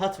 100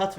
100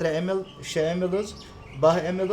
3 ml 6 ml 12 ml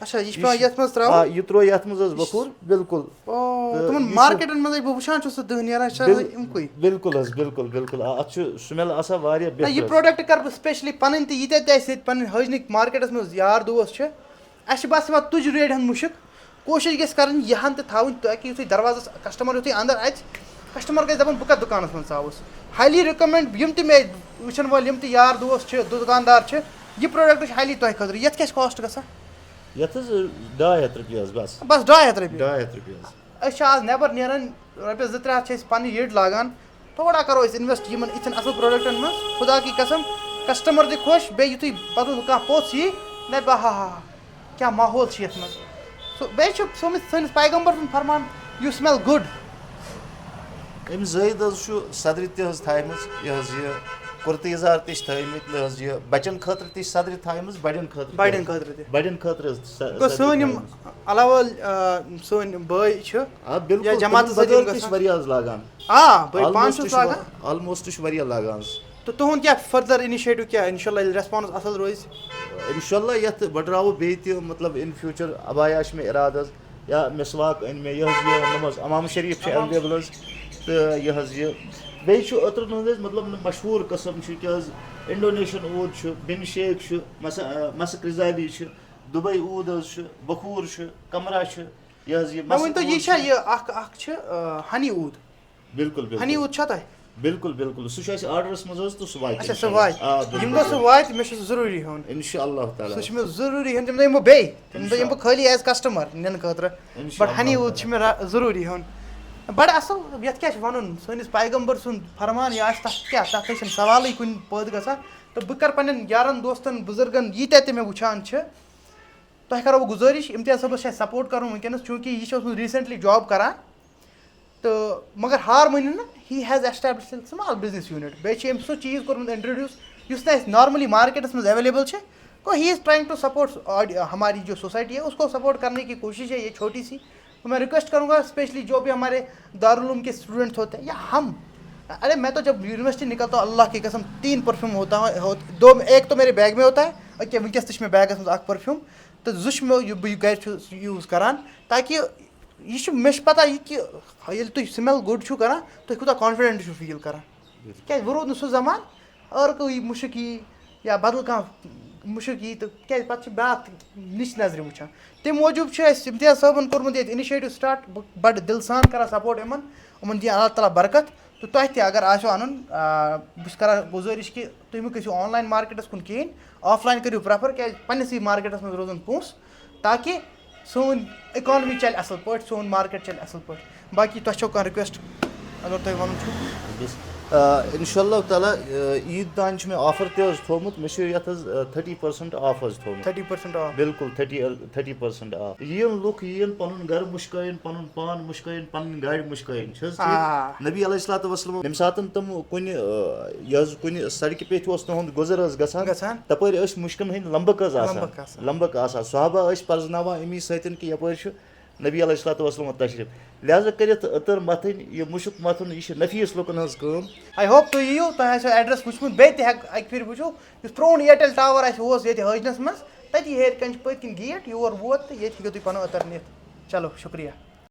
اچھا یہِ چھُ پیٚوان یَتھ منٛز ترٛاوُن یہِ ترٛوو یَتھ منٛز حظ وۄکھوٗر بِلکُل تِمن مارکیٹن منٛز بہٕ وٕچھان چھُس سُہ دٔہ نیران چھِ اَمکُے بِلکُل حظ بِلکُل بِلکُل اَتھ چھُ سُمیل آسان واریاہ یہِ بہتر پروڈکٹ کَرٕ بہٕ سپیشلی پَنٕنۍ تہِ ییٖتیٛاہ تہِ اَسہِ ییٚتہِ پَنٕنۍ حٲجنٕکۍ مارکیٹَس منٛز یار دوس چھِ اَسہِ چھِ بس یِوان تُجہِ ریڈِ ہُنٛد مُشک کوٗشِش گژھِ کَرٕنۍ یہِ ہن تہِ تھاوٕنۍ تاکہِ یِتھُے دروازَس کَسٹمَر یِتھُے اَندَر اَژِ کَسٹمَر گژھِ دَپُن بہٕ کَتھ دُکانَس منٛز ژاوُس ہایلی رِکَمٮ۪نٛڈ یِم تہِ مےٚ وٕچھَن وٲلۍ یِم تہِ یار دوس چھِ دُکاندار چھِ یہِ پرٛوڈَکٹ چھُ ہایلی تۄہہِ خٲطرٕ یَتھ کیٛاہ چھِ کاسٹ گژھان یَتھ حظ 200 رۄپیہِ حظ بَس بَس 200 رۄپیہِ 200 رۄپیہِ حظ أسۍ چھِ آز نٮ۪بر نیران رۄپیَس 2-3 ہَتھ چھِ أسۍ پَنٕنۍ یٔڈ لاگان تھوڑا کَرو أسۍ اِنوٮ۪سٹ یِمن یِتھٮ۪ن اَصٕل پرٛوڈَکٹَن منٛز خُدا کی قسم کَسٹمَر تہِ خۄش بیٚیہِ یِتھُے پَتہٕ کانٛہہ پوٚژھ یی دَپہِ ہا ہا کیٛاہ ماحول چھُ یَتھ منٛز سُہ بیٚیہِ چھُ سٲنِس پیغمبر سُنٛد فرمان یوٗ سٕمٮ۪ل گُڈ أمۍ زٲہِد حظ چھُ صدرِ تہِ حظ تھایمٕژ یہِ حظ یہِ کُرتہٕ یَزار تہِ چھِ تھٲیمٕتۍ حظ یہِ بَچَن خٲطرٕ تہِ چھِ صدرِ تھایمٕژ بَڑٮ۪ن خٲطرٕ بَڑٮ۪ن خٲطرٕ حظ سٲنۍ یِم علاوٕ سٲنۍ بٲے چھِ بِلکُل جماعت تہِ چھِ واریاہ حظ لاگان آلموسٹ چھُ واریاہ لاگان حظ تہٕ تُہُنٛد کیٛاہ فٔردَر اِنِشیٹِو کیٛاہ اِنشاء اللہ ییٚلہِ رٮ۪سپانٕس اَصٕل روزِ اِنشاء اللہ یَتھ بٔڑراوو بیٚیہِ تہِ مطلب اِن فیوٗچَر اَبایا چھِ مےٚ اِرادٕ حظ یا مِسواک أنۍ مےٚ یہِ حظ یہِ نماز اَمام شریٖف چھِ ایویلیبٕل حظ تہٕ یہِ حظ یہِ بیٚیہِ چھُ أترَن ہُنٛد حظ مطلب مشہوٗر قٕسٕم چھُ کیٛاہ حظ اِنڈونیشَن اوٗد چھُ بِن شیخ چھُ مسک رِزالی چھُ دُبے اوٗد حظ چھُ بخوٗر چھُ کمرا چھُ یہِ حظ یہِ مےٚ ؤنۍتو یہِ چھا یہِ اکھ چھِ ہنی اوٗد بِلکُل ہنی اوٗد چھا تۄہہِ بِلکُل بِلکُل سُہ چھُ اَسہِ آرڈرَس منٛز حظ تہٕ سُہ واتہِ اچھا سُہ واتہِ ییٚمہِ دۄہ سُہ واتہِ مےٚ چھُ سُہ ضروٗری ہیوٚن اِنشاء اللہ تعالیٰ سُہ چھُ مےٚ ضروٗری ہیوٚن تَمہِ دۄہ یِمہٕ بہٕ بیٚیہِ تَمہِ دۄہ یِمہٕ بہٕ خٲلی ایز کَسٹمَر نِنہٕ خٲطرٕ بَٹ ہنی اوٗد چھُ مےٚ ضروٗری ہیوٚن بَڑٕ اَصٕل یَتھ کیٛاہ چھُ وَنُن سٲنِس پیغمبر سُنٛد فرمان یہِ آسہِ تَتھ کیٛاہ تَتھ چھِنہٕ سوالٕے کُنہِ پٲدٕ گژھان تہٕ بہٕ کَرٕ پنٛنٮ۪ن یارَن دوستَن بُزرگَن ییٖتیٛاہ تہِ مےٚ وٕچھان چھِ تۄہہِ کَرو بہٕ گُزٲرِش اِمتِیاز صٲبَس چھِ اَسہِ سپوٹ کَرُن وٕنکٮ۪نَس چوٗنٛکہِ یہِ چھِ اوسمُت ریٖسٮ۪نٛٹلی جاب کَران تہٕ مگر ہار مٲنِو نہٕ he has establish small business unit بیٚیہِ چھِ أمۍ سُہ چیٖز کوٚرمُت اِنٹرٛڈیوٗس یُس نہٕ اَسہِ نارمٔلی مارکیٹَس منٛز ایویلیبٕل چھِ گوٚو ہی اِز ٹرٛایِنٛگ ٹُو سپوٹ ہماری جو سوسائٹی ہے اس کو سپورٹ کرنے کی کوشش ہے یہ چھوٹی سی تو میں ریکویسٹ کروں گا اسپیشلی جو بھی ہمارے دارالعلوم کے اسٹوڈنٹس ہوتے ہیں یا ہم ارے میں تو جب یونیورسٹی نکلتا ہوں اللہ کی قسم 3 پرفیوم ہوتا ہے ایک تو میرے بیگ میں ہوتا ہے اوکے ونکیس تہِ چھِ مےٚ بیگَس منٛز اَکھ پٔرفیوٗم تہٕ 2 چھِ مےٚ بہٕ گَرِ چھُس یوٗز کَران تاکہِ یہِ چھُ مےٚ چھِ پَتہ یہِ کہِ ییٚلہِ تُہۍ سٕمٮ۪ل گُڈ چھُو کَران تُہۍ کوٗتاہ کانفِڈٮ۪نٛٹ چھُو فیٖل کَران کیٛازِ وۄنۍ روٗد نہٕ سُہ زَمانہٕ ٲرکہٕ یی مُشک یی یا بدل کانٛہہ مُشک یی تہٕ کیٛازِ پَتہٕ چھِ بیٛاکھ نِچ نظرِ وٕچھان تَمہِ موٗجوٗب چھُ اَسہِ اِمتِیاز صٲبَن کوٚرمُت ییٚتہِ اِنِشیٹِو سٹاٹ بہٕ بَڑٕ دِلہٕ سان کَران سپوٹ یِمَن دِیہِ اللہ تعالیٰ برکت تہٕ تۄہہِ تہِ اگر آسیو اَنُن بہٕ چھُس کَران گُزٲرِش کہِ تُہۍ مہٕ گٔژھِو آنلاین مارکیٹَس کُن کِہیٖنۍ آفلاین کٔرِو پرٛٮ۪فَر کیٛازِ پنٛنِسٕے مارکیٹَس منٛز روزَن پونٛسہٕ تاکہِ سٲنۍ اِکانمی چَلہِ اَصٕل پٲٹھۍ سون مارکیٹ چَلہِ اَصٕل پٲٹھۍ باقٕے تۄہہِ چھو کانٛہہ رِکوٮ۪سٹ اگر تۄہہِ وَنُن چھُو اِنشاء اللہ تعالیٰ عیٖد تانۍ چھُ مےٚ آفر تہِ حظ تھوٚمُت مےٚ چھُ یَتھ حظ 30% آف حظ تھوٚمُت 30% آف بِلکُل 30% آف یِن لُکھ یِن پَنُن گرٕ مُشکٲیِن پَنُن پان مُشکٲیِن پَنٕنۍ گاڑِ مُشکٲیِن چھِ حظ نبی علیہ الصلوٰتُ وَسلام ییٚمہِ ساتہٕ تِم کُنہِ یہِ حظ کُنہِ سڑکہِ پیٚٹھۍ اوس تِہُنٛد گُزر حظ گژھان تَپٲرۍ ٲسۍ مُشکَن ہٕنٛدۍ لمبک حظ آسان لمبک آسان صحابہ ٲسۍ پرٛزناوان اَمی سۭتۍ کہِ یَپٲرۍ چھُ نبی علیہ الصلوٰتُ وَسلامُن تشریٖف لہٰذا کٔرِتھ أتٕر مَتھٕنۍ یہِ مُشُک مَتھُن یہِ چھِ نفیٖس لُکَن ہٕنٛز کٲم آی ہوپ تُہۍ یِیِو تۄہہِ آسیو ایڈرَس وٕچھمُت بیٚیہِ تہِ ہٮ۪کہٕ اَکہِ پھِرِ وٕچھو یُس پرٛون اِیَرٹٮ۪ل ٹاوَر اَسہِ اوس ییٚتہِ حٲجنَس منٛز تٔتی ہیٚرِ کَنۍ چھِ پٔتۍ کِنۍ گیٹ یور ووت تہٕ ییٚتہِ ہیٚکِو تُہۍ پَنُن أتٕر نِتھ چلو شُکریہ